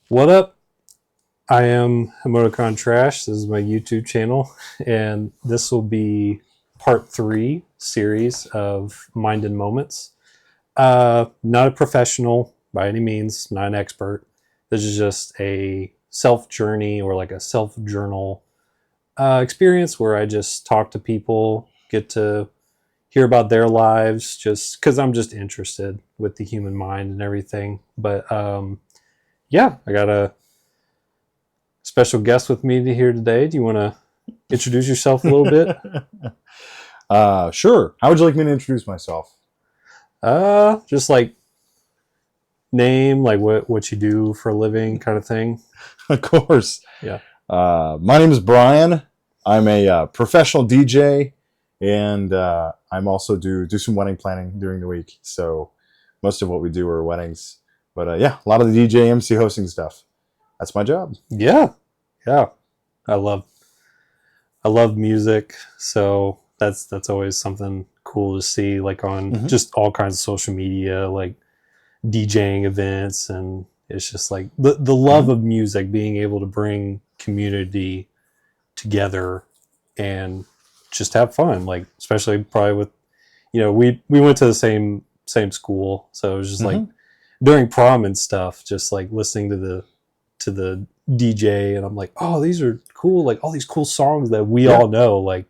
What up? I am Emoticon Trash. This is my YouTube channel, and this will be part three series of Mind and Moments. Not a professional by any means, not an expert. This is just a self journey or like a self journal experience where I just talk to people, get to hear about their lives, just because I'm just interested with the human mind and everything. But yeah, I got a special guest with me here today. Do you want to introduce yourself a little bit? Sure. How would you like me to introduce myself? Just like name, like what you do for a living, kind of thing. Of course. Yeah. My name is Bryan. I'm a professional DJ, and I'm also do some wedding planning during the week. So most of what we do are weddings. But yeah, a lot of the DJ, MC hosting stuff. That's my job. Yeah, yeah. I love I love music, so that's always something cool to see, like on Hmm. just all kinds of social media, like DJing events, and it's just like the love Hmm. of music, being able to bring community together and just have fun, like especially probably with we went to the same school, so it was just like Hmm. during prom and stuff, just like listening to the DJ, and I'm like, oh, these are cool, like all these cool songs that we Yeah. all know, like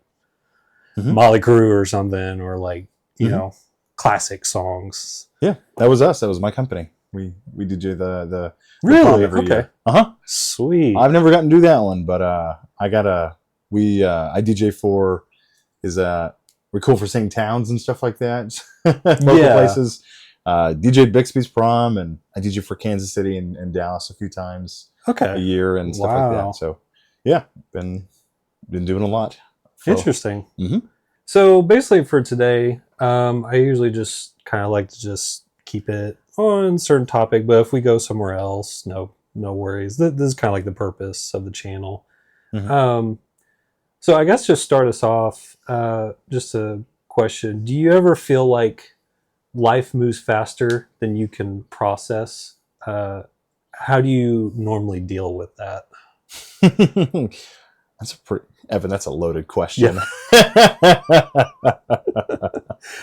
Hmm. Molly Crew or something, or like you Hmm. know classic songs. Yeah. That was us. That was my company. We DJ the prom Really? every Okay. year. Uh-huh. Sweet. I've never gotten to do that one, but I got a we I DJ for is we're cool for seeing towns and stuff like that, local Yeah. places. DJ Bixby's prom, and I DJ for Kansas City and Dallas a few times a Okay. year and stuff like that. Wow. So yeah, been doing a lot. For Interesting. hmm So basically for today, I usually just kind of like to just keep it on a certain topic, but if we go somewhere else, no worries. This is kind of like the purpose of the channel. hmm Um, so I guess just start us off. Just a question: do you ever feel like life moves faster than you can process? How do you normally deal with that? that's a pretty Evan. That's a loaded Yeah. question.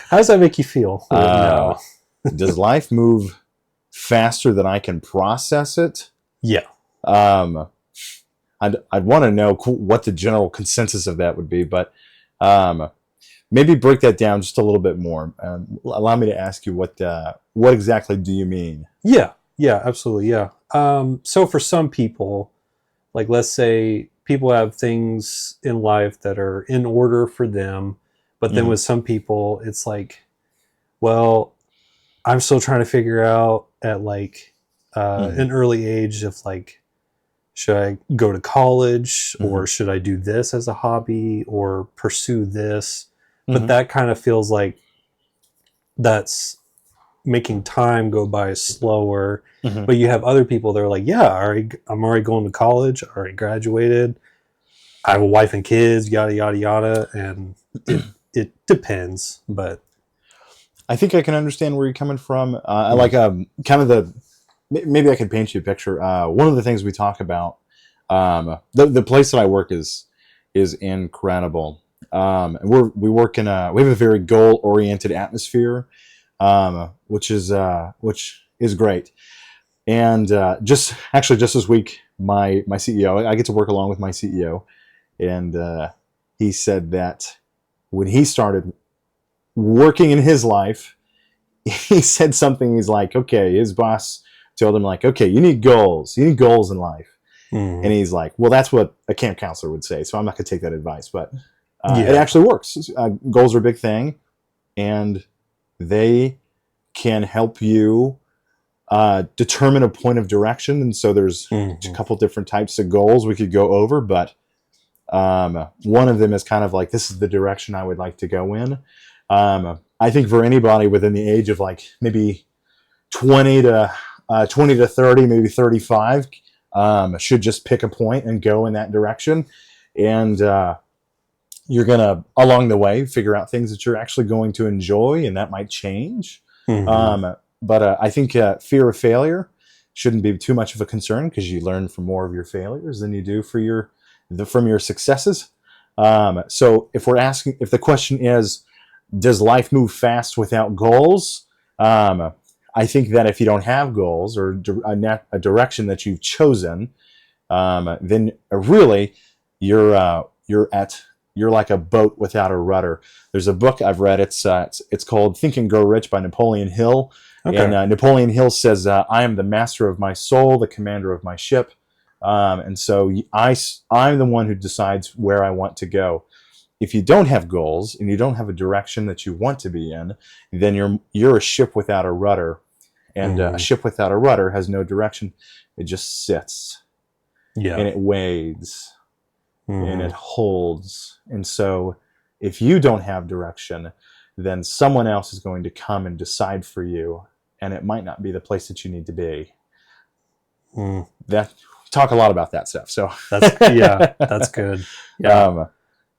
How does that make you feel? uh, No. does life move faster than I can process it? Yeah. Um, I'd want to know what the general consensus of that would be, but um, maybe break that down just a little bit more. Allow me to ask you what exactly do you mean? Yeah. Yeah. Absolutely. Yeah. So for some people, like let's say people have things in life that are in order for them, but then Hmm. with some people, it's like, well, I'm still trying to figure out at like Hmm. an early age if like should I go to college or Hmm. should I do this as a hobby or pursue this? But Hmm. that kind of feels like that's making time go by slower. Hmm. But you have other people that are like, yeah, I'm already going to college, already graduated, I have a wife and kids, yada yada yada, and it depends. But I think I can understand where you're coming from. I mm, like kind of the maybe I could paint you a picture. One of the things we talk about, the place that I work is incredible. We work in we have a very goal oriented atmosphere, which is great. And just this week, my CEO, I get to work along with my CEO, and he said that when he started working in his life, he said something. He's like, okay, his boss told him like, okay, you need goals. You need goals in life. And mm, he's like, well, that's what a camp counselor would say. So I'm not going to take that advice, but it yeah, actually works. Goals are a big thing, and they can help you determine a point of direction. And so there's a mm, couple different types of goals we could go over, but one of them is kind of like, this is the direction I would like to go in. I think for anybody within the age of like maybe 20 to 20 to 30, maybe 35, should just pick a point and go in that direction. And you're going to, along the way, figure out things that you're actually going to enjoy, and that might change. mm, Um, but I think fear of failure shouldn't be too much of a concern because you learn from more of your failures than you do from your successes. So if the question is, does life move fast without goals? I think that if you don't have goals or a direction that you've chosen, then really you're like a boat without a rudder. There's a book I've read. It's called Think and Grow Rich by Napoleon Hill. Okay. And Napoleon Hill says, "I am the master of my soul, the commander of my ship." And so I'm the one who decides where I want to go. If you don't have goals and you don't have a direction that you want to be in, then you're a ship without a rudder. And a ship without a rudder has no direction. It just sits. Yeah. And it wades. And it holds. And so if you don't have direction, then someone else is going to come and decide for you. And it might not be the place that you need to be. Talk a lot about that stuff. So that's good. Yeah.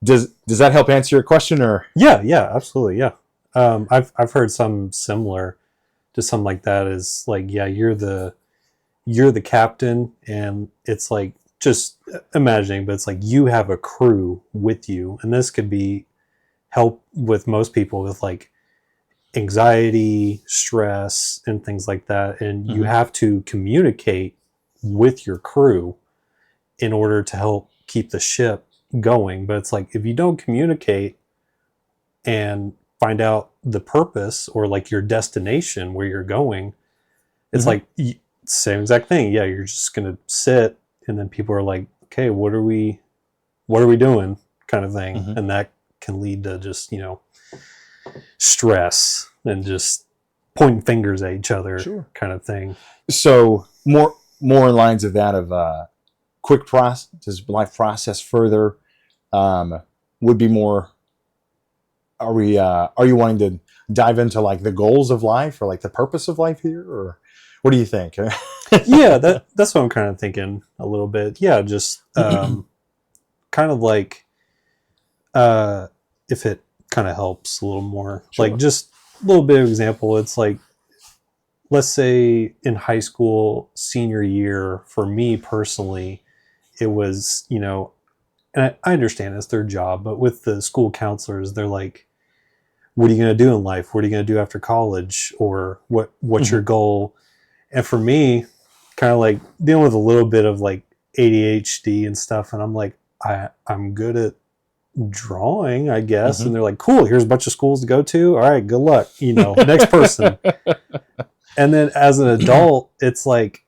Does that help answer your question, or? Yeah, absolutely. Yeah. I've heard some similar to something like that is like, yeah, you're the captain, and it's like, just imagining, but it's like you have a crew with you, and this could be help with most people with like anxiety, stress, and things like that. And you have to communicate with your crew in order to help keep the ship going. But it's like, if you don't communicate and find out the purpose or like your destination where you're going, it's like same exact thing. Yeah, you're just gonna sit, and then people are like, okay, what are we doing, kind of thing. And that can lead to just, stress and just pointing fingers at each other, kind of thing. So more in lines of that of quick process, does life process further, would be more, are you wanting to dive into like the goals of life or like the purpose of life here, or what do you think? Yeah, that's what I'm kind of thinking a little bit. Yeah, just kind of like if it kind of helps a little more. Like just a little bit of example, it's like, let's say in high school, senior year, for me personally, it was, and I understand it's their job, but with the school counselors, they're like, what are you going to do in life? What are you going to do after college? Or what's your goal? And for me, kind of like dealing with a little bit of like ADHD and stuff. And I'm like, I'm good at drawing, I guess. And they're like, cool, here's a bunch of schools to go to. All right, good luck. Next person. And then as an adult, it's like,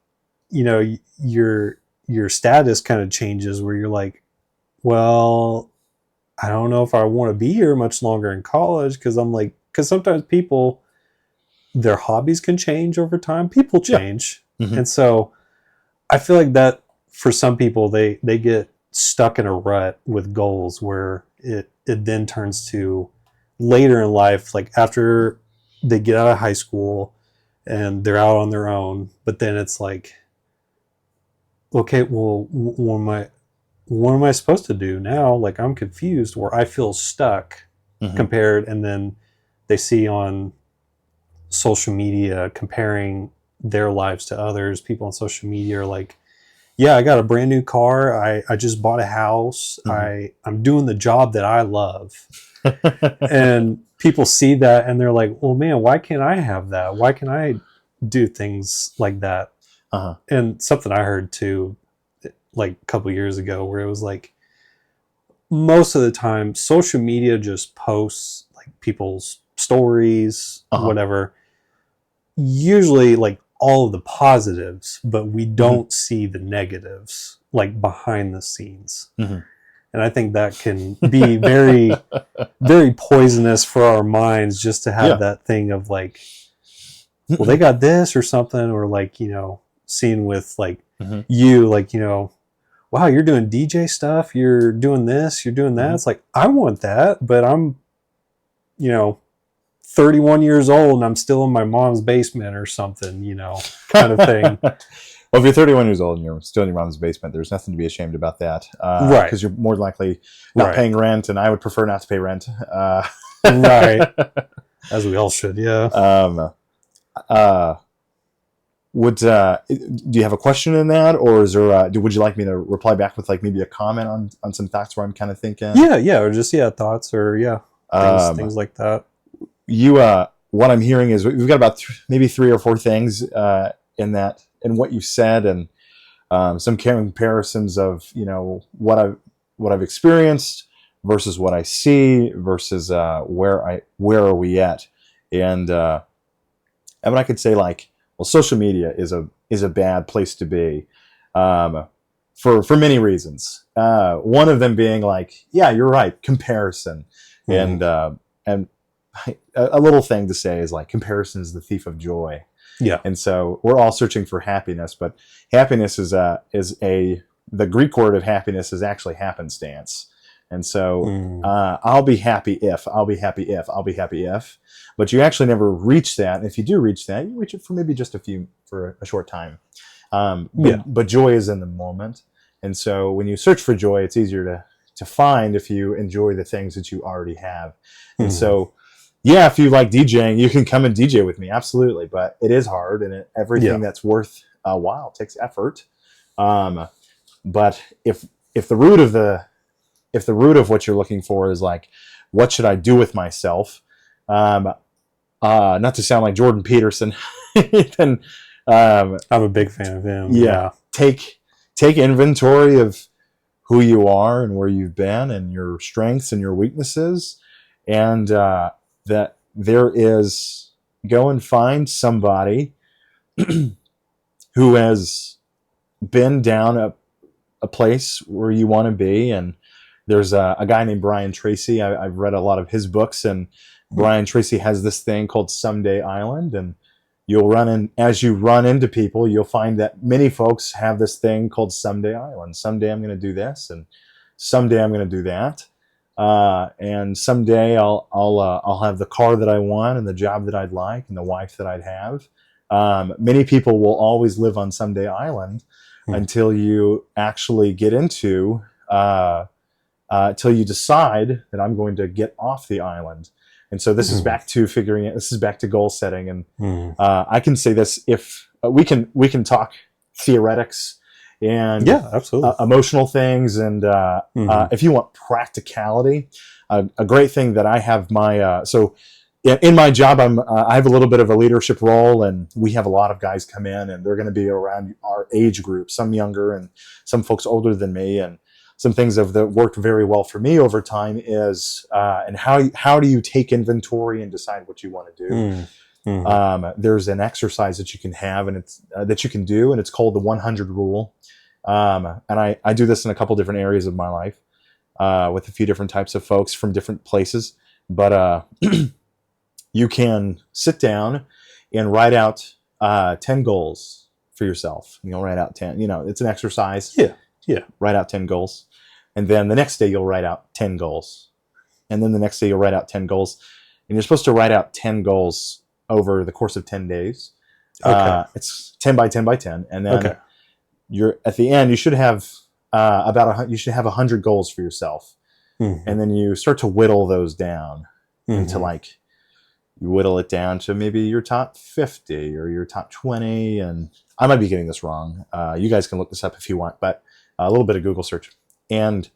your status kind of changes where you're like, well, I don't know if I want to be here much longer in college, because sometimes people, their hobbies can change over time. People change. And so I feel like that for some people, they get stuck in a rut with goals where it then turns to later in life, like after they get out of high school and they're out on their own, but then it's like, okay, well, what am I supposed to do now? Like, I'm confused, or I feel stuck compared. And then they see on social media comparing their lives to others. People on social media are like, yeah, I got a brand new car. I just bought a house. I'm doing the job that I love. And people see that and they're like, well, man, why can't I have that? Why can't I do things like that? And something I heard too, like a couple years ago, where it was like, most of the time social media just posts like people's stories, whatever, usually like all of the positives, but we don't see the negatives, like behind the scenes. And I think that can be very, very poisonous for our minds, just to have that thing of like, well, they got this or something, or like, seeing with like you, like, wow, you're doing DJ stuff, you're doing this, you're doing that. It's like, I want that, but I'm, 31 years old and I'm still in my mom's basement or something, kind of thing. Well, if you're 31 years old and you're still in your mom's basement, there's nothing to be ashamed about that. Right. Because you're more likely not paying rent, and I would prefer not to pay rent. Right. As we all should, yeah. do you have a question in that, or is there? Would you like me to reply back with like maybe a comment on some thoughts where I'm kind of thinking? Yeah, or just thoughts, or things like that. What I'm hearing is we've got about maybe 3 or 4 things in what you said, and some comparisons of what I've experienced versus what I see versus where are we at, and I could say like, well, social media is a bad place to be, for many reasons. One of them being like, yeah, you're right, comparison, and a little thing to say is like, comparison is the thief of joy. Yeah. And so we're all searching for happiness, but happiness is the Greek word of happiness is actually happenstance. And so I'll be happy if, but you actually never reach that. And if you do reach that, you reach it for maybe just for a short time. But joy is in the moment. And so when you search for joy, it's easier to find if you enjoy the things that you already have. And so, yeah, if you like DJing, you can come and DJ with me. Absolutely. But it is hard, and everything that's worth a while takes effort. But if the root of what you're looking for is like, what should I do with myself? Not to sound like Jordan Peterson, then I'm a big fan of him. Yeah. Take inventory of who you are and where you've been and your strengths and your weaknesses, and that there is, go and find somebody who has been down a place where you want to be. And there's a guy named Brian Tracy. I've read a lot of his books, and Brian Tracy has this thing called Someday Island, and as you run into people, you'll find that many folks have this thing called Someday Island. Someday I'm going to do this, and someday I'm going to do that. And someday I'll have the car that I want and the job that I'd like and the wife that I'd have. Many people will always live on Someday Island until you actually get into, till you decide that I'm going to get off the island. And so this is back to figuring it. This is back to goal setting. And I can say this: if we can talk theoretics and absolutely, emotional things, and if you want practicality, a great thing that I have so in my job, I have a little bit of a leadership role, and we have a lot of guys come in, and they're going to be around our age group, some younger and some folks older than me. And some things that worked very well for me over time is, and how do you take inventory and decide what you want to do? There's an exercise that you can have, and it's that you can do, and it's called the 100 rule. And I do this in a couple different areas of my life, with a few different types of folks from different places. But you can sit down and write out 10 goals for yourself. You'll write out 10. It's an exercise. Yeah. Write out 10 goals. And then the next day you'll write out 10 goals. And then the next day you'll write out 10 goals. And you're supposed to write out 10 goals over the course of 10 days. Okay. It's 10 by 10 by 10. And then you're at the end, you should have you should have 100 goals for yourself. And then you start to whittle those down into like, you whittle it down to maybe your top 50 or your top 20. And I might be getting this wrong. You guys can look this up if you want, but a little bit of Google search, and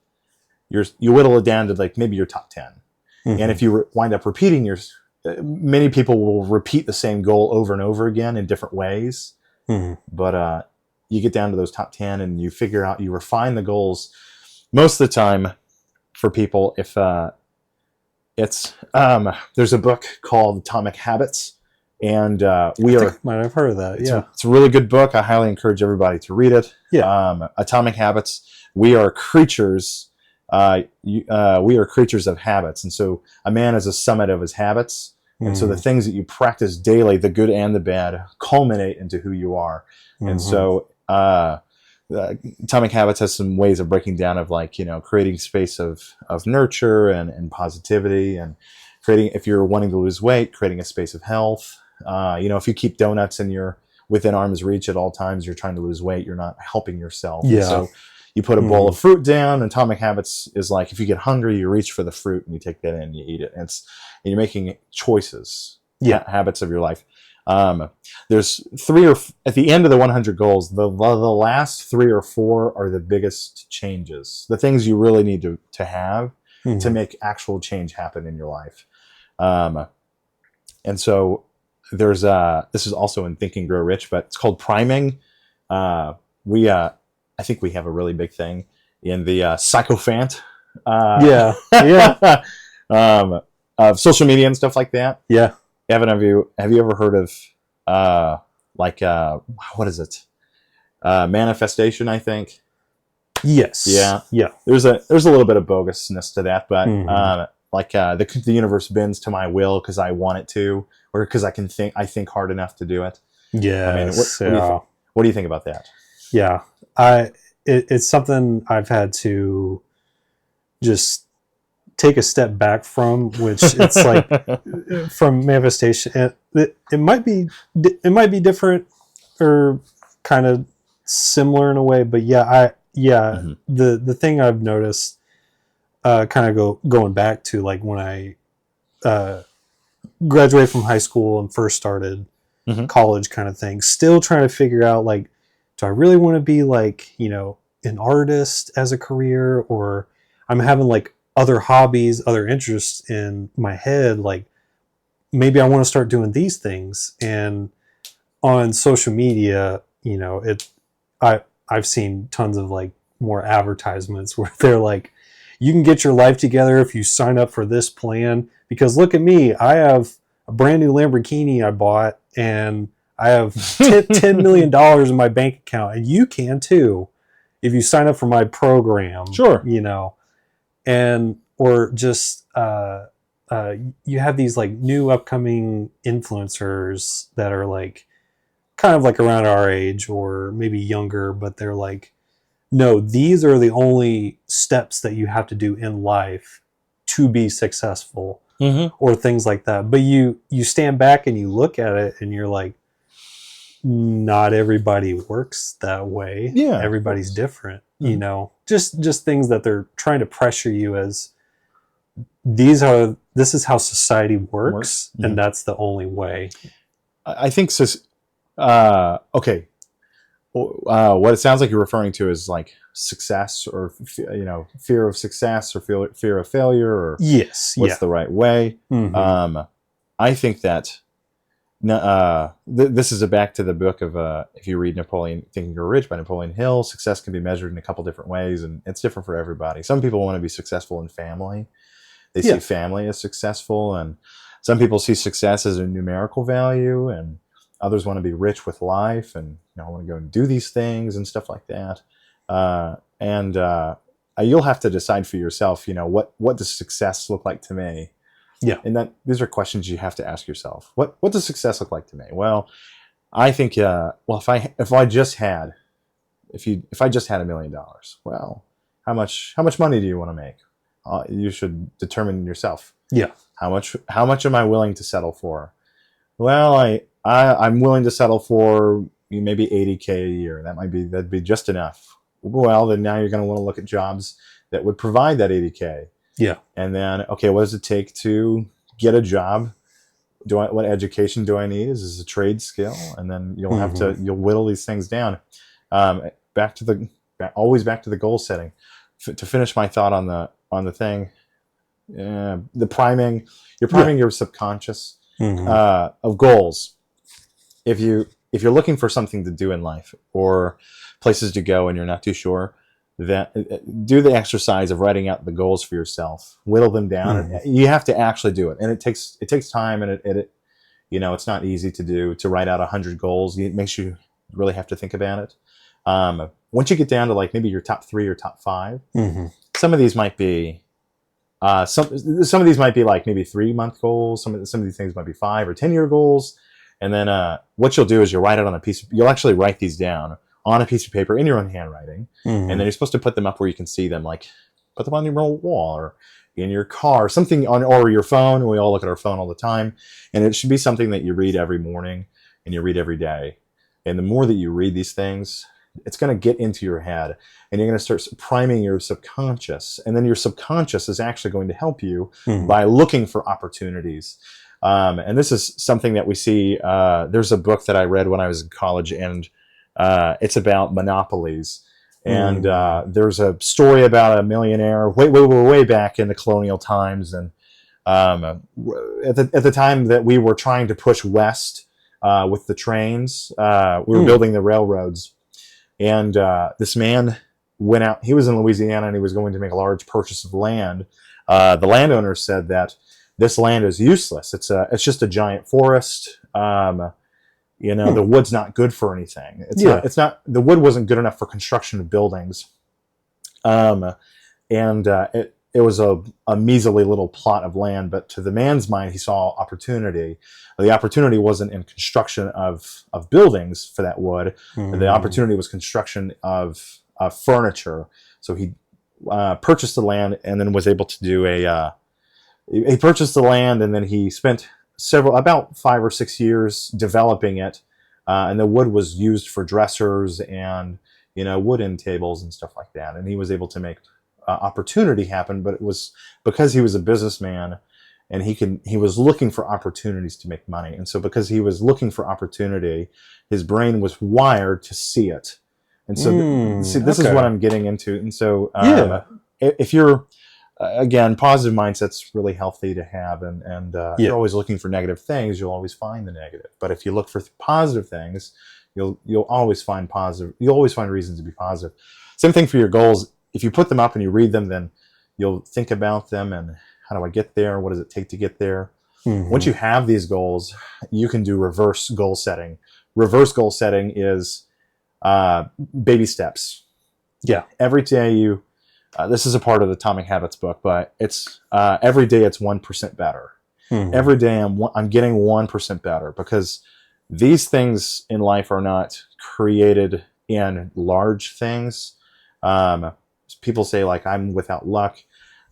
you whittle it down to like maybe your top 10. And if you wind up repeating many people will repeat the same goal over and over again in different ways. But you get down to those top 10 and you figure out, you refine the goals. Most of the time for people, if there's a book called Atomic Habits, and I've heard of that. It's a really good book. I highly encourage everybody to read it. Atomic Habits. We are creatures. We are creatures of habits, and so a man is a summit of his habits. And so the things that you practice daily, the good and the bad, culminate into who you are. And so Atomic Habits has some ways of breaking down of like, creating space of nurture and positivity, and creating, if you're wanting to lose weight, creating a space of health. If you keep donuts and you're within arm's reach at all times, you're trying to lose weight, you're not helping yourself. And so you put a bowl of fruit down. And Atomic Habits is like, if you get hungry, you reach for the fruit and you take that in and you eat it. And you're making choices, habits of your life. There's three or at the end of the 100 goals, the last 3 or 4 are the biggest changes, the things you really need to have to make actual change happen in your life. And so there's this is also in Think and Grow Rich, but it's called priming. I think we have a really big thing in the sycophant. Yeah. Of social media and stuff like that. Yeah. Evan, have you ever heard of what is it? Manifestation, I think. Yes. Yeah. Yeah. There's a little bit of bogusness to that, but the universe bends to my will because I want it to, or because I think hard enough to do it. Yeah. I mean, what do you think about that? Yeah. It's something I've had to just take a step back from, which it's like from manifestation. It might be different or kind of similar in a way, but the thing I've noticed, kind of going back to like when I graduated from high school and first started college, kind of thing. Still trying to figure out, like, do I really want to be like, an artist as a career, or I'm having like other hobbies, other interests in my head. Like maybe I want to start doing these things. And on social media, I've seen tons of like more advertisements where they're like, you can get your life together if you sign up for this plan, because look at me, I have a brand new Lamborghini I bought, and I have $10 million in my bank account, and you can too if you sign up for my program. Sure. And or just you have these like new upcoming influencers that are like kind of like around our age or maybe younger, but they're like, no, these are the only steps that you have to do in life to be successful, or things like that. But you stand back and you look at it and you're like, not everybody works that way. Yeah, everybody's different. Just things that they're trying to pressure you as this is how society works, and that's the only way. I think so. Okay. What it sounds like you're referring to is like success, or fear of success, or fear of failure, or what's the right way. I think that this is back to the book of if you read Think and Grow Rich by Napoleon Hill. Success can be measured in a couple different ways, and it's different for everybody. Some people want to be successful in family. They see family as successful, and some people see success as a numerical value, and others want to be rich with life, and I want to go and do these things and stuff like that. You'll have to decide for yourself. What does success look like to me? Yeah, and these are questions you have to ask yourself. What does success look like to me? Well, I think if I just had $1 million, well, how much money do you want to make? You should determine yourself. Yeah, how much am I willing to settle for? Well, I'm willing to settle for maybe $80K a year. That'd be just enough. Well, then now you're going to want to look at jobs that would provide that $80K. Yeah. And then, okay, what does it take to get a job? What education do I need? Is this a trade skill? And then you'll have you'll whittle these things down. Always back to the goal setting. To finish my thought on the thing, the priming. You're priming your subconscious of goals. If you're looking for something to do in life or places to go and you're not too sure, that do the exercise of writing out the goals for yourself, whittle them down. You have to actually do it, and it takes time, and it's not easy to write out 100 goals. It makes you really have to think about it. Once you get down to like maybe your top 3 or top 5, some of these might be some of these might be like maybe 3-month goals. Some of these things might be 5 or 10-year goals. And then what you'll do is you'll actually write these down on a piece of paper in your own handwriting. And then you're supposed to put them up where you can see them, like put them on your wall or in your car, or your phone. We all look at our phone all the time. And it should be something that you read every morning and you read every day. And the more that you read these things, it's going to get into your head, and you're going to start priming your subconscious. And then your subconscious is actually going to help you by looking for opportunities. And this is something that we see. There's a book that I read when I was in college, and it's about monopolies. And there's a story about a millionaire way back in the colonial times. And at the time that we were trying to push west with the trains, we were building the railroads. And this man went out. He was in Louisiana, and he was going to make a large purchase of land. The landowner said that this land is useless. It's just a giant forest. The wood's not good for anything. It's not. The wood wasn't good enough for construction of buildings. It was a measly little plot of land, but to the man's mind, he saw opportunity. The opportunity wasn't in construction of buildings for that wood. The opportunity was construction of furniture. So he purchased the land and then was able to do he purchased the land, and then he spent about 5 or 6 years developing it. And the wood was used for dressers and, wooden tables and stuff like that. And he was able to make opportunity happen, but it was because he was a businessman, and he was looking for opportunities to make money. And so because he was looking for opportunity, his brain was wired to see it. And so this is what I'm getting into. And so if you're, again, positive mindset's really healthy to have. And if you're always looking for negative things, you'll always find the negative. But if you look for positive things, you'll always find positive. You'll always find reasons to be positive. Same thing for your goals. If you put them up and you read them, then you'll think about them and how do I get there? What does it take to get there? Once you have these goals, you can do reverse goal setting. Reverse goal setting is baby steps. Yeah. Every day this is a part of the Atomic Habits book, but it's every day it's 1% better. Every day I'm getting 1% better, because these things in life are not created in large things. People say, like, I'm without luck.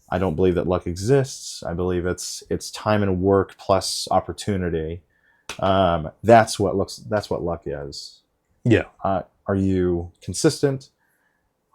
I don't believe that luck exists. I believe it's time and work plus opportunity. That's what luck is. Yeah. Are you consistent?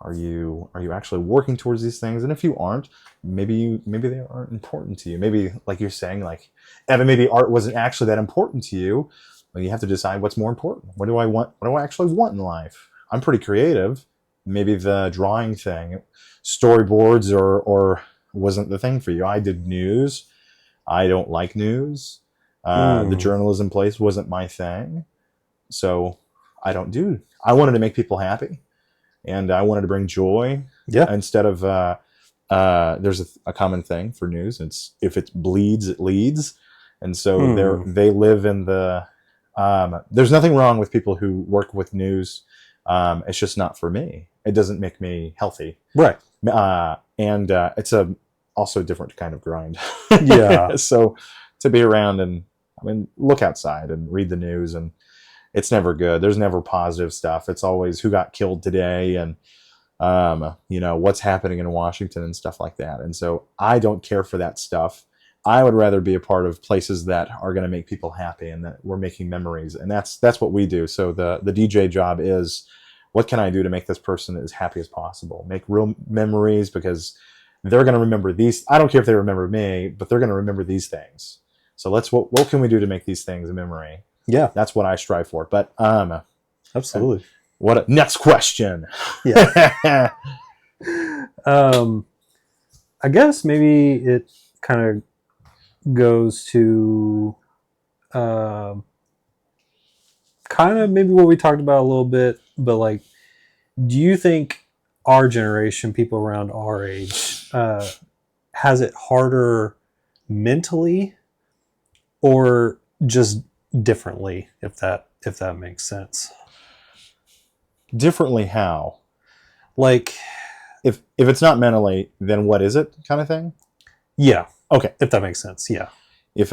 Are you actually working towards these things? And if you aren't, maybe they aren't important to you. Maybe, like you're saying, like, Evan, maybe art wasn't actually that important to you. Well, you have to decide what's more important. What do I want? What do I actually want in life? I'm pretty creative. Maybe the drawing thing, storyboards, or wasn't the thing for you. I did news. I don't like news. The journalism place wasn't my thing. So I wanted to make people happy, and I wanted to bring joy. Yeah. Instead of, there's a common thing for news. It's if it bleeds, it leads. And so they live in the, there's nothing wrong with people who work with news. It's just not for me. It doesn't make me healthy. Right. And it's also a different kind of grind. Yeah. So to be around and, look outside and read the news, and it's never good. There's never positive stuff. It's always who got killed today and, what's happening in Washington and stuff like that. And so I don't care for that stuff. I would rather be a part of places that are going to make people happy and that we're making memories. And that's what we do. So the DJ job is, what can I do to make this person as happy as possible? Make real memories, because they're going to remember these. I don't care if they remember me, but they're going to remember these things. So what can we do to make these things a memory? Yeah. That's what I strive for. But absolutely. Next question. Yeah. I guess maybe it kind of goes to kind of maybe what we talked about a little bit, but like, do you think our generation, people around our age, has it harder mentally or just differently, if that makes sense? Differently how? Like, if it's not mentally, then what is it, kind of thing? Yeah. Okay. If that makes sense. Yeah. If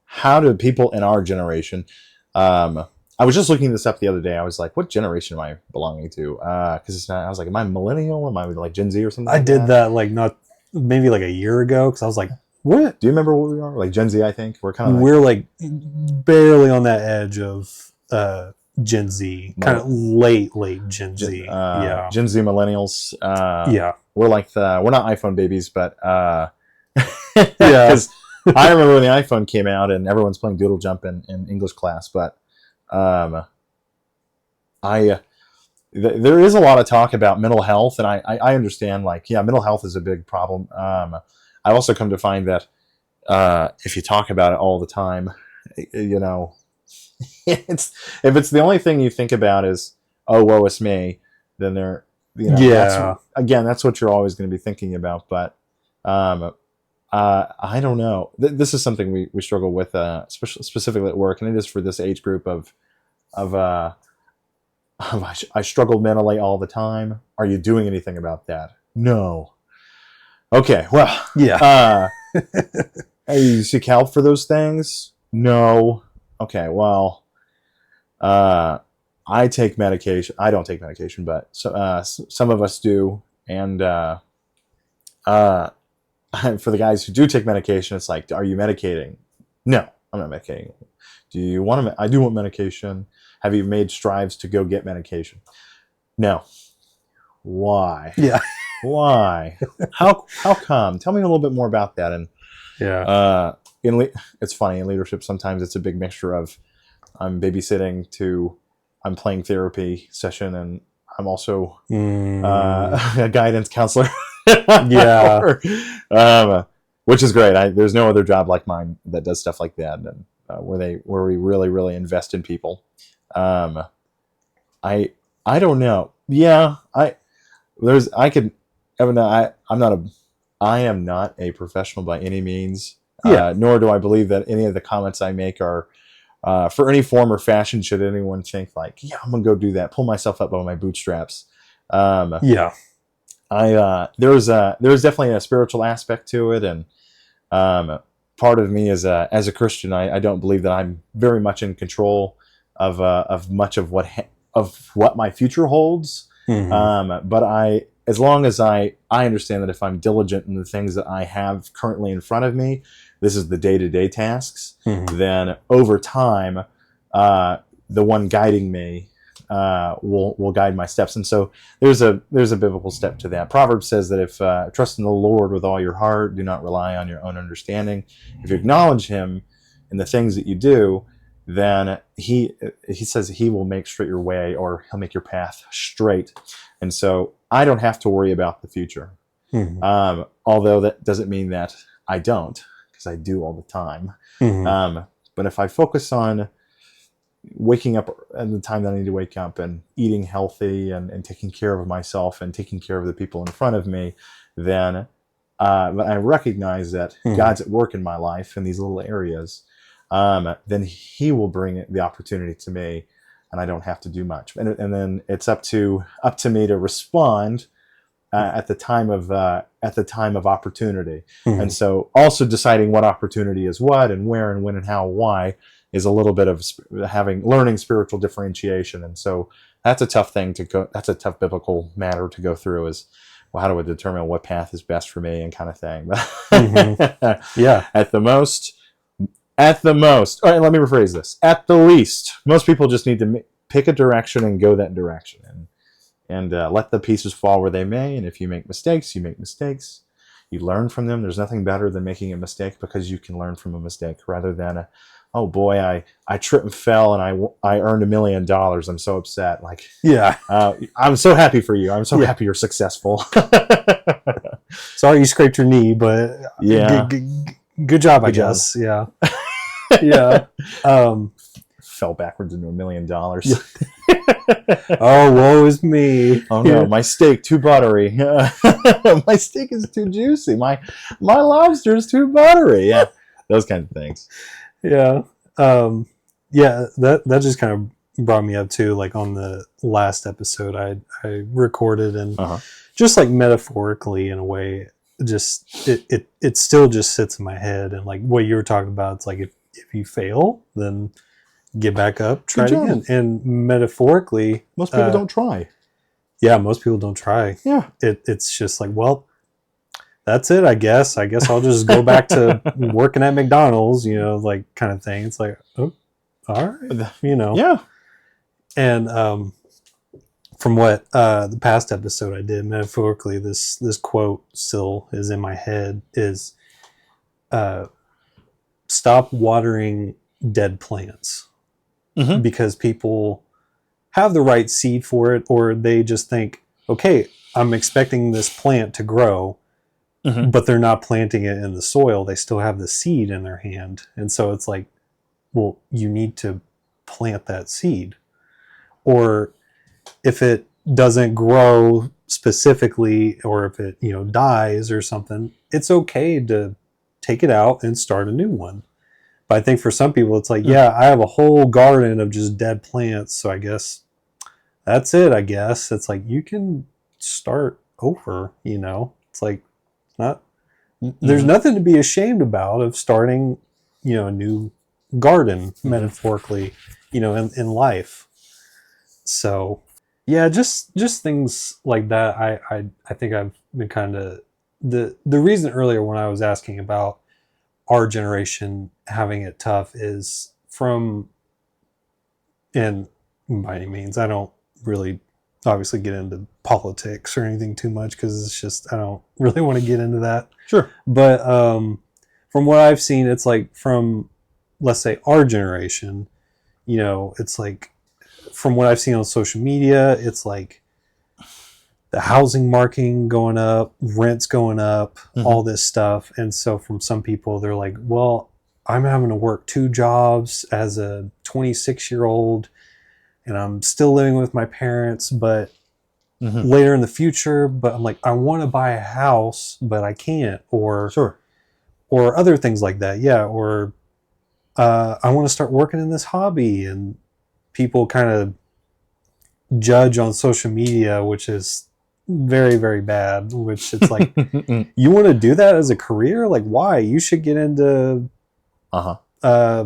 how do people in our generation, I was just looking this up the other day. I was like, what generation am I belonging to? Because it's not, I was like, am I millennial? Am I like Gen Z or something? I did that like maybe like a year ago, because I was like, what? Do you remember what we are? Like Gen Z, I think. We're like barely on that edge of Gen Z, kind of late Gen Z. Yeah. Gen Z millennials. Yeah. We're like we're not iPhone babies, but yeah. Because I remember when the iPhone came out and everyone's playing Doodle Jump in English class, but um, I there is a lot of talk about mental health, and I understand, like, yeah, mental health is a big problem. I also come to find that if you talk about it all the time, you know, it's if it's the only thing you think about is, oh, woe is me, then that's Yeah. again, that's what you're always going to be thinking about. But um, I don't know. This is something we struggle with, specifically at work, and it is for this age group of I struggle mentally all the time. Are you doing anything about that? No. Okay. Well, Yeah. you seek help for those things? No. Okay. Well, uh, I take medication. I don't take medication, but some of us do. And uh, for the guys who do take medication, it's like, are you medicating? No, I'm not medicating. Do you want to? I do want medication. Have you made strives to go get medication? No. Why? Yeah. Why? How come? Tell me a little bit more about that. And Yeah. it's funny, in leadership sometimes it's a big mixture of I'm babysitting to I'm playing therapy session, and I'm also a guidance counselor. Yeah. Which is great. There's no other job like mine that does stuff like that, and where we really invest in people. I don't know. Yeah, I could. I'm I am not a professional by any means. Yeah. Nor do I believe that any of the comments I make are for any form or fashion. Should anyone think like, yeah, I'm gonna go do that, pull myself up by my bootstraps. Yeah. There's definitely a spiritual aspect to it, and part of me as a Christian, I don't believe that I'm very much in control of much of what my future holds. Mm-hmm. But as long as I understand that if I'm diligent in the things that I have currently in front of me, this is the day-to-day tasks, Mm-hmm. then over time, the one guiding me will guide my steps. And so there's a biblical step to that. Proverbs says that if trust in the Lord with all your heart, do not rely on your own understanding. If you acknowledge Him in the things that you do, then he says He will make straight your way, or He'll make your path straight. And so I don't have to worry about the future. Mm-hmm. Although that doesn't mean that I don't, because I do all the time. Mm-hmm. But if I focus on waking up at the time that I need to wake up, and eating healthy, and taking care of myself and taking care of the people in front of me, then I recognize that Mm-hmm. God's at work in my life in these little areas, then He will bring the opportunity to me, and I don't have to do much. And then it's up to me to respond at the time of opportunity. Mm-hmm. And so also deciding what opportunity is what, and where and when and how and why, is a little bit of learning spiritual differentiation. And so that's a tough thing to go. That's a tough biblical matter to go through. Is, well, how do I determine what path is best for me, and kind of thing. Mm-hmm. Yeah. At the most, all right, let me rephrase this. At the least, most people just need to pick a direction and go that direction, and let the pieces fall where they may. And if you make mistakes, you make mistakes. You learn from them. There's nothing better than making a mistake, because you can learn from a mistake, rather than oh boy, I tripped and fell, and I earned $1 million. I'm so upset. Like, Yeah. I'm so happy for you. I'm so happy you're successful. Sorry you scraped your knee, but yeah, good job, I guess. Yeah. Yeah. Fell backwards into $1 million. Oh, woe is me. Oh no, my steak too buttery. My steak is too juicy. My lobster is too buttery. Yeah, those kinds of things. Yeah. Yeah, that just kind of brought me up too, like on the last episode I recorded, and just like metaphorically in a way, just it still just sits in my head. And like what you were talking about, it's like if you fail, then get back up, try it again. And metaphorically, most people don't try. Yeah, most people don't try. Yeah. It's just like, well, that's it, I guess. I'll just go back to working at McDonald's, like kind of thing. It's like, oh, all right, Yeah. And from what the past episode I did, metaphorically, this quote still is in my head, is stop watering dead plants Mhm. because people have the right seed for it, or they just think, okay, I'm expecting this plant to grow, Mhm. but they're not planting it in the soil. They still have the seed in their hand. And so it's like, well, you need to plant that seed. Or if it doesn't grow specifically, or if it, dies or something, it's okay to take it out and start a new one. But I think for some people, it's like, Mm. yeah, I have a whole garden of just dead plants, so I guess that's it. I guess it's like you can start over. It's like not. There's Mhm. nothing to be ashamed about of starting, a new garden, Mhm. metaphorically, in life. So yeah, just things like that. I think I've been kind of the reason earlier when I was asking about our generation having it tough is from, and by any means I don't really obviously get into politics or anything too much because it's just I don't really want to get into that. Sure. But from what I've seen, it's like from, let's say, our generation, it's like from what I've seen on social media, it's like the housing market going up, rents going up, Mhm. all this stuff. And so from some people, they're like, well, I'm having to work 2 jobs as a 26-year-old and I'm still living with my parents, but Mhm. later in the future, but I'm like, I want to buy a house, but I can't, Sure. or other things like that. Yeah. Or I want to start working in this hobby, and people kind of judge on social media, which is very, very bad, which it's like, you want to do that as a career? Like, why? You should get into, Uh-huh. uh,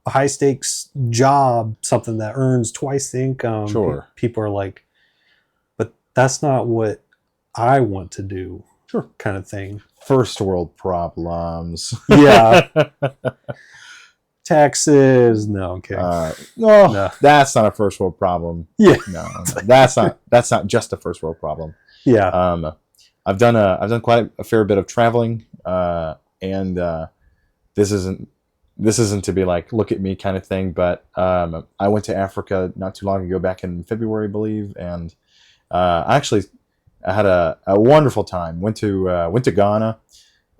a high stakes job, something that earns twice the income. Sure. People are like, but that's not what I want to do, Sure. kind of thing. First world problems. Yeah. Taxes. No, I'm kidding. No, No. that's not a first world problem. Yeah. No, that's not just a first world problem. Yeah. I've done quite a fair bit of traveling, and this isn't to be like look at me kind of thing, but I went to Africa not too long ago, back in February, I believe, and I had a wonderful time. Went to Ghana,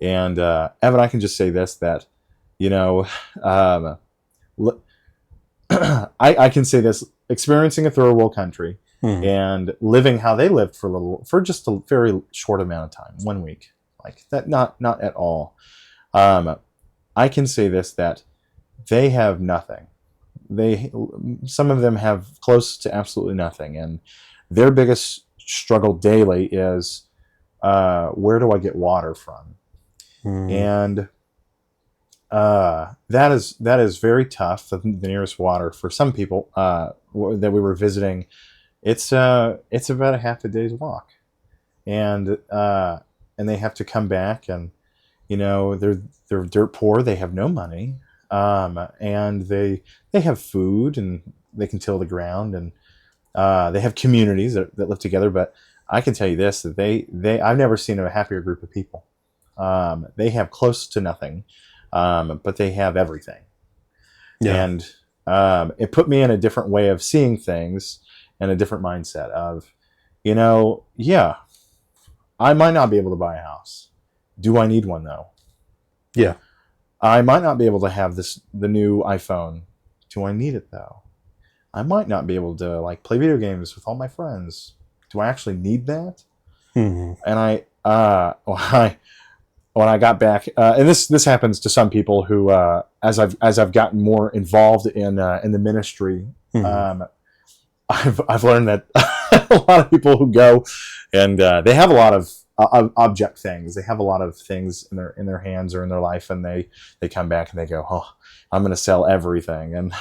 and Evan, I can just say this, that um, I can say this: experiencing a third world country and living how they lived for just a very short amount of time, 1 week, like that, not at all. I can say this, that they have nothing. Some of them have close to absolutely nothing, and their biggest struggle daily is where do I get water from? And that is very tough. The nearest water for some people that we were visiting, it's about a half a day's walk, and they have to come back, and they're dirt poor. They have no money, and they have food, and they can till the ground, and they have communities that live together. But I can tell you this: that I've never seen a happier group of people. They have close to nothing, but they have everything. Yeah. And it put me in a different way of seeing things, and a different mindset of, yeah, I might not be able to buy a house. Do I need one though? Yeah. I might not be able to have the new iPhone. Do I need it though? I might not be able to like play video games with all my friends. Do I actually need that? Mm-hmm. And when I got back, and this happens to some people who, as I've gotten more involved in the ministry, I've learned that a lot of people who go and they have a lot of object things. They have a lot of things in their hands or in their life, and they come back and they go, "Oh, I'm going to sell everything." And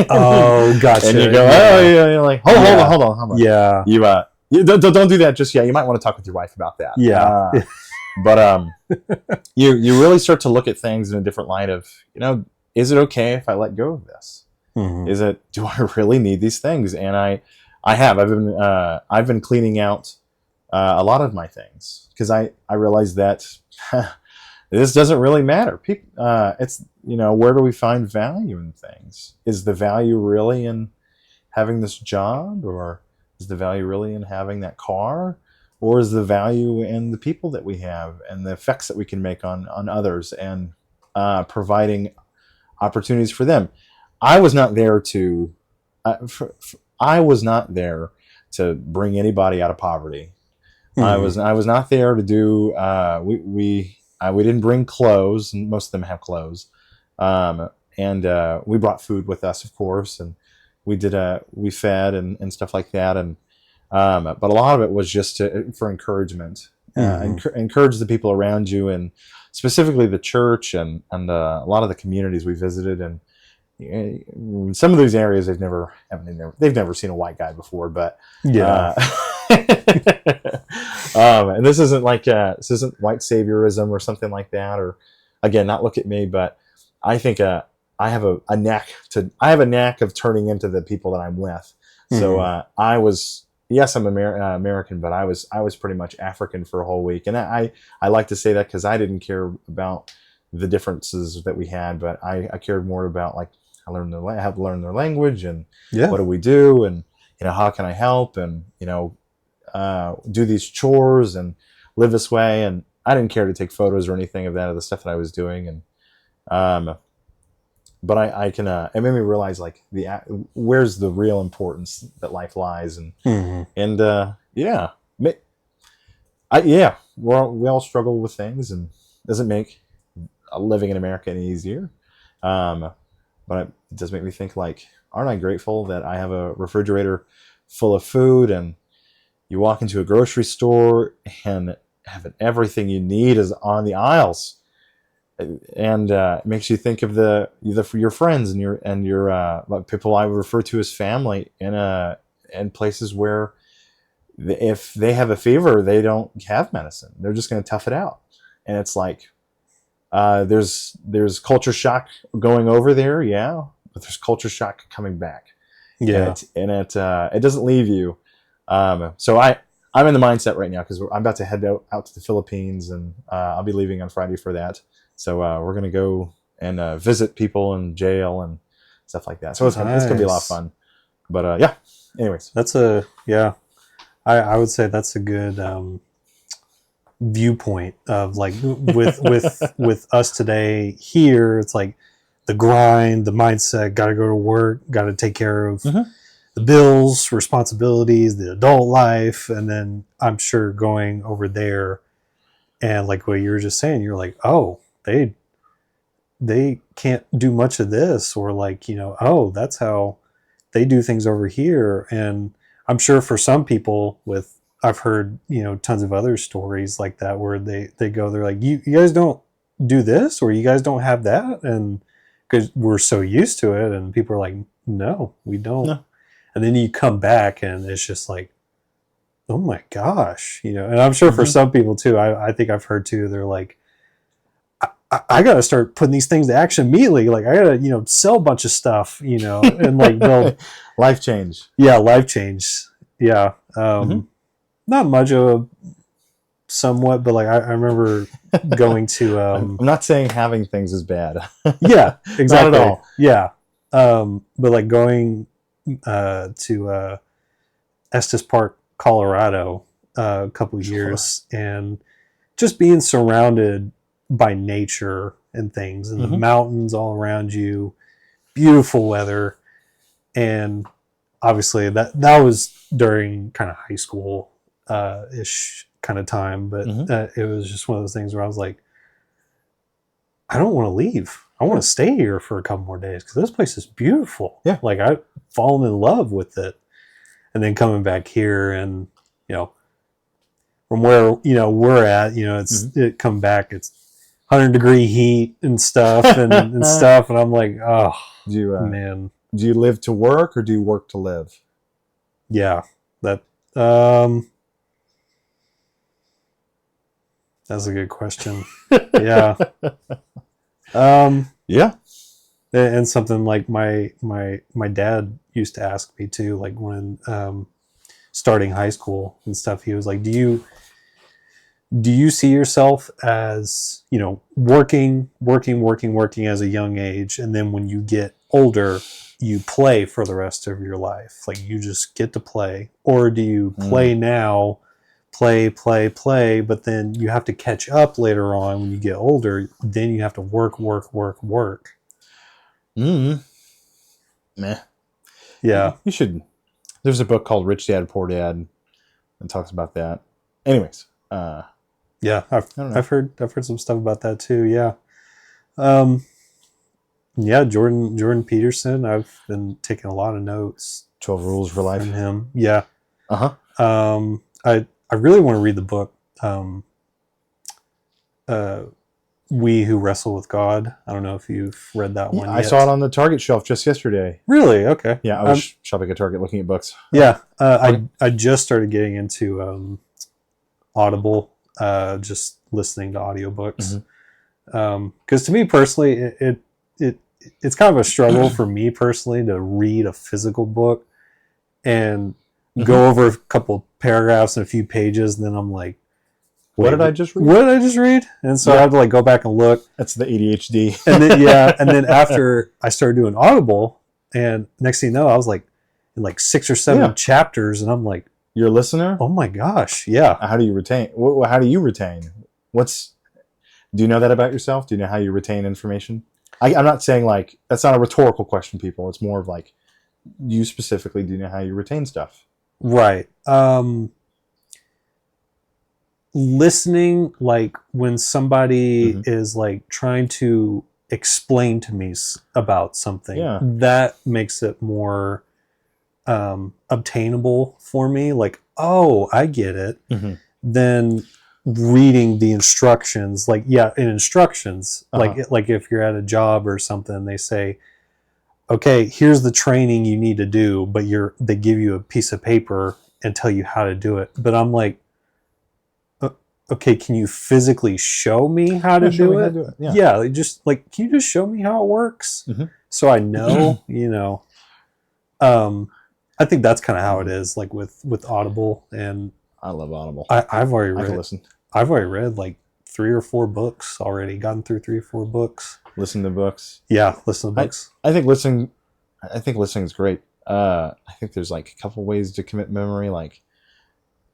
oh, gotcha. And you go, yeah. "Oh, yeah." You're like, hold on. Yeah. You don't do that just yet. You might want to talk with your wife about that. Yeah. But you really start to look at things in a different light of, is it okay if I let go of this? Is it, do I really need these things? And I've been cleaning out a lot of my things, because I realized that this doesn't really matter. People, it's, where do we find value in things? Is the value really in having this job, or is the value really in having that car, or is the value in the people that we have and the effects that we can make on others, and providing opportunities for them? I was not there to I was not there to bring anybody out of poverty. I was not there to do. We didn't bring clothes, and most of them have clothes, and we brought food with us, of course, and we fed and stuff like that, and but a lot of it was just for encouragement, encourage the people around you, and specifically the church and a lot of the communities we visited, and some of these areas they've never seen a white guy before, but Yeah. and this isn't white saviorism or something like that, or again, not look at me, but I think I have a knack of turning into the people that I'm with. So I was, yes, I'm American, but I was pretty much African for a whole week, and I like to say that because I didn't care about the differences that we had, but I cared more about, like, I have to learn their language, and what do we do, and how can I help, and do these chores and live this way. And I didn't care to take photos or anything of the stuff that I was doing, and but I can it made me realize, like, where's the real importance that life lies, and yeah, we all struggle with things, and it doesn't make living in America any easier. But it does make me think, like, aren't I grateful that I have a refrigerator full of food, and you walk into a grocery store and everything you need is on the aisles, and it makes you think of your friends and your people I would refer to as family in places where if they have a fever, they don't have medicine. They're just going to tough it out, and it's like, there's culture shock going over there, yeah, but there's culture shock coming back, and it doesn't leave you. So I'm in the mindset right now because I'm about to head out to the Philippines, and I'll be leaving on Friday for that. So we're gonna go and visit people in jail and stuff like that. So it's gonna be a lot of fun. But yeah. Anyways, I would say that's a good viewpoint of, like, with us today here. It's like the grind, the mindset, got to go to work, got to take care of the bills, responsibilities, the adult life. And then I'm sure going over there, and like what you were just saying, you're like, oh, they can't do much of this, or like, oh, that's how they do things over here. And I'm sure for some people, I've heard, tons of other stories like that, where they go, they're like, you guys don't do this, or you guys don't have that. And because we're so used to it, and people are like, no, we don't. No. And then you come back and it's just like, oh my gosh, and I'm sure for some people too, I think I've heard too, they're like, I got to start putting these things to action immediately. Like, I got to, sell a bunch of stuff, and like build life change. Yeah. Life change. Yeah. Not much of a somewhat, but like, I remember going to, I'm not saying having things is bad. Yeah, exactly. Not at all. Yeah. But like going, to, Estes Park, Colorado, a couple of years, and just being surrounded by nature and things, and the mountains all around you, beautiful weather. And obviously that was during kind of high school ish kind of time, but it was just one of those things where I was like, I don't want to leave. I want to stay here for a couple more days because this place is beautiful. Yeah, like I've fallen in love with it. And then coming back here, and from where we're at, it come back, it's 100-degree heat and stuff, and stuff, and I'm like, oh, man. Do you live to work, or do you work to live? Yeah, that's a good question. Yeah. Yeah. And something like my dad used to ask me too, like when starting high school and stuff, he was like, do do you see yourself as, working as a young age, and then when you get older, you play for the rest of your life? Like, you just get to play, or do you play now, play, but then you have to catch up later on when you get older? Then you have to work. Meh. Yeah, You should. There's a book called Rich Dad Poor Dad that talks about that. Anyways, yeah. I don't know. I've heard some stuff about that too. Yeah. Yeah, Jordan Peterson. I've been taking a lot of notes 12 Rules for Life. from him. Yeah. Uh I really want to read the book, We Who Wrestle with God. I don't know if you've read that one I yet. saw it on the Target shelf just yesterday. Really? Okay. Yeah, I was shopping at Target looking at books. Yeah. I just started getting into Audible, just listening to audiobooks. Because to me personally, it's kind of a struggle for me personally to read a physical book and go over a couple paragraphs and a few pages, and then I'm like, What did I just read? What did I just read? And so I had to like go back and look. That's the ADHD. And then after I started doing Audible, and next thing you know, I was like in like 6 or 7 chapters, and I'm like, you're a listener? Oh my gosh, yeah. How do you retain? How do you retain? Do you know that about yourself? Do you know how you retain information? I'm not saying like, that's not a rhetorical question, people. It's more of like, you specifically, do you know how you retain stuff? Right. Listening, like when somebody is like trying to explain to me about something, that makes it more obtainable for me. Like, oh, I get it. Then reading the instructions, like in instructions, like if you're at a job or something, they say, okay, here's the training you need to do, but they give you a piece of paper and tell you how to do it. But I'm like, okay, can you physically show me how to do it? Yeah, just like, can you just show me how it works so I know? I think that's kind of how it is, like with Audible. And I love Audible. I've already read. I can listen. I've already read like 3 or 4 books already. Gotten through 3 or 4 books. Listen to books. Yeah, listen to books. I think listening is great. I think there's like a couple ways to commit memory. Like,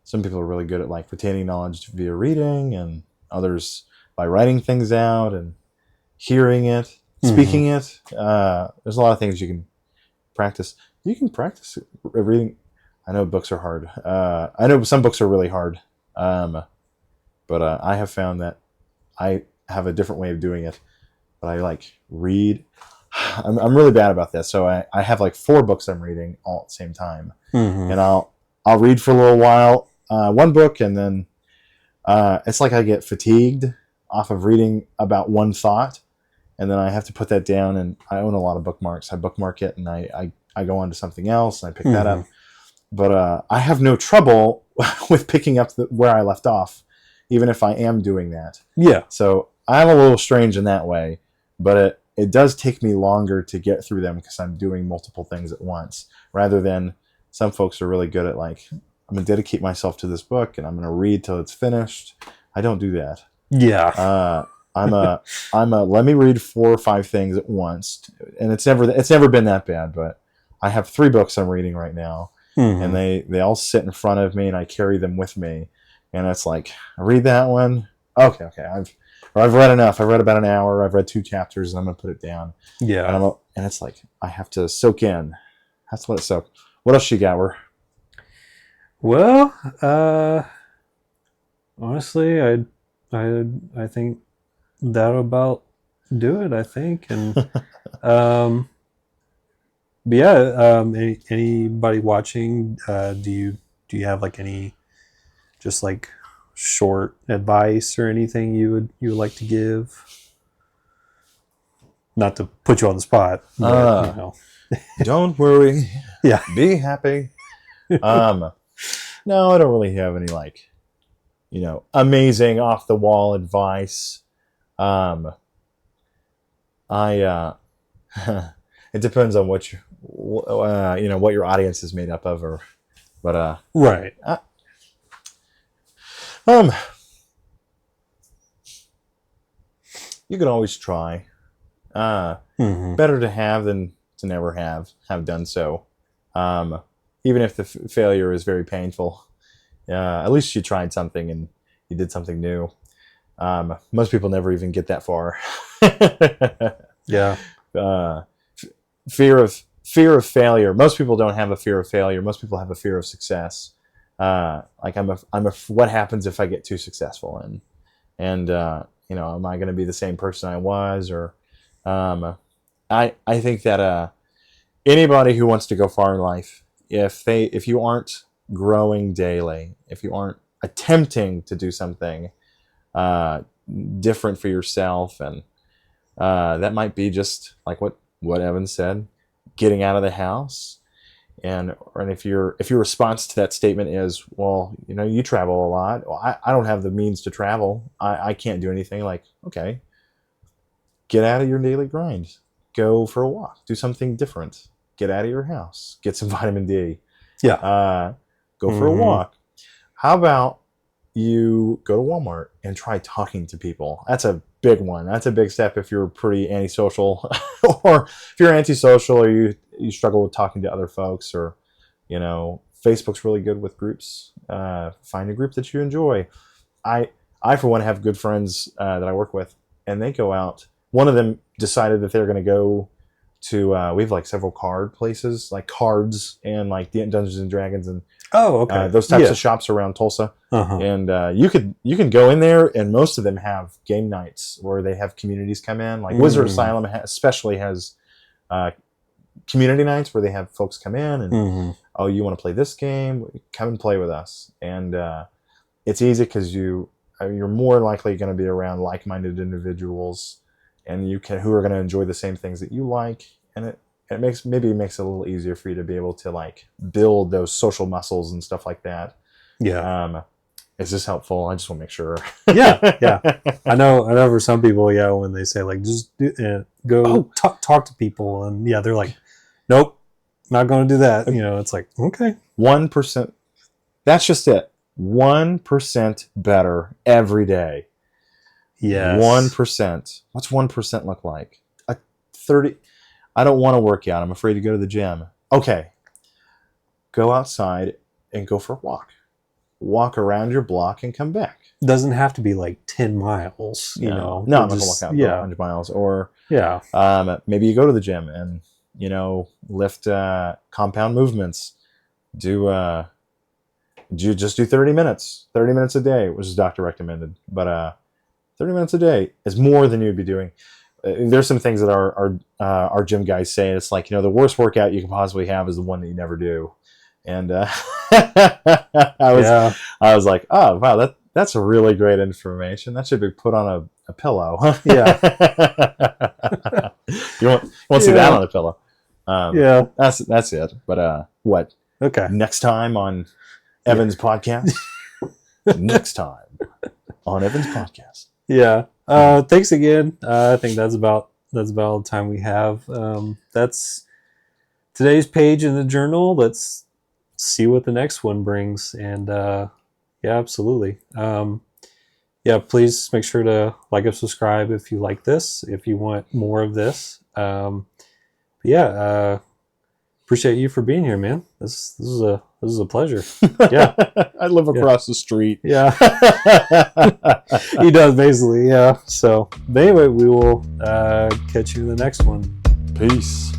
some people are really good at like retaining knowledge via reading, and others by writing things out and hearing it, speaking it. There's a lot of things you can practice. You can practice reading. I know books are hard. I know some books are really hard. But I have found that I have a different way of doing it. But I like read. I'm really bad about this. So I have like 4 books I'm reading all at the same time. And I'll read for a little while, one book, and then it's like I get fatigued off of reading about one thought, and then I have to put that down. And I own a lot of bookmarks. I bookmark it, and I go on to something else, and I pick that up. But I have no trouble with picking up where I left off, even if I am doing that. Yeah. So I'm a little strange in that way, but it does take me longer to get through them because I'm doing multiple things at once, rather than some folks are really good at like, I'm going to dedicate myself to this book and I'm going to read till it's finished. I don't do that. Yeah. I'm a let me read 4 or 5 things at once, and it's never been that bad. But I have 3 books I'm reading right now, and they all sit in front of me, and I carry them with me, and it's like, I read that one, okay, I've read enough. I've read about an hour. I've read 2 chapters, and I'm gonna put it down. Yeah, and it's like I have to soak in. That's what it soak. What else you got? Well, honestly, I think that'll about do it. I think, and but yeah, anybody watching, do you have like any just like short advice or anything you would like to give? Not to put you on the spot, but, Don't worry. Yeah. Be happy. No, I don't really have any like, amazing off the wall advice. It depends on what what your audience is made up of, right. you can always try. Better to have than to never have done so. Even if the failure is very painful, at least you tried something and you did something new. Most people never even get that far. Yeah. Fear of failure. Most people don't have a fear of failure. Most people have a fear of success. Like what happens if I get too successful, and am I going to be the same person I was? Or I think that anybody who wants to go far in life, if you aren't growing daily, if you aren't attempting to do something different for yourself, and that might be just like what Evan said, getting out of the house. And if your response to that statement is, well, you travel a lot. Well, I don't have the means to travel. I can't do anything. Like, okay, get out of your daily grind. Go for a walk. Do something different. Get out of your house. Get some vitamin D. Yeah. Go for a walk. How about you go to Walmart and try talking to people? That's a big one. That's a big step if you're pretty antisocial, or if you're antisocial, or you struggle with talking to other folks, or Facebook's really good with groups. Find a group that you enjoy. I for one have good friends that I work with, and they go out. One of them decided that they're going to go to we have like several card places, like cards and like Dungeons and Dragons and those types of shops around Tulsa. And you can go in there, and most of them have game nights where they have communities come in. Like Wizard Asylum especially has community nights where they have folks come in and you want to play this game? Come and play with us. And it's easy because you're more likely going to be around like-minded individuals, and who are going to enjoy the same things that you like, and it makes it a little easier for you to be able to like build those social muscles and stuff like that. Yeah. Is this helpful? I just want to make sure. Yeah. I know for some people, when they say like just go talk to people, and they're like, nope, not going to do that. It's like, okay, 1%. That's just it. 1% better every day. Yes. 1%. What's 1% look like? 30. I don't want to work out. I'm afraid to go to the gym. Okay. Go outside and go for a walk. Walk around your block and come back. Doesn't have to be like 10 miles, No, I'm not going to walk out 100 miles. Or maybe you go to the gym and, lift compound movements. Just do 30 minutes. 30 minutes a day, which is doctor recommended. But 30 minutes a day is more than you'd be doing. There's some things that our gym guys say. It's like, the worst workout you can possibly have is the one that you never do. And I was like, oh wow, that's a really great information. That should be put on a pillow. Yeah. you won't see that on a pillow. That's it. But what? Okay. Next time on Evan's podcast. Next time on Evan's podcast. Yeah. Thanks again. I think that's about all the time we have. That's today's page in the journal. Let's see what the next one brings. And absolutely. Please make sure to like and subscribe if you like this, if you want more of this. Appreciate you for being here, man. This is a pleasure. Yeah. I live across the street. Yeah. He does, basically. Yeah. So anyway, we will catch you in the next one. Peace.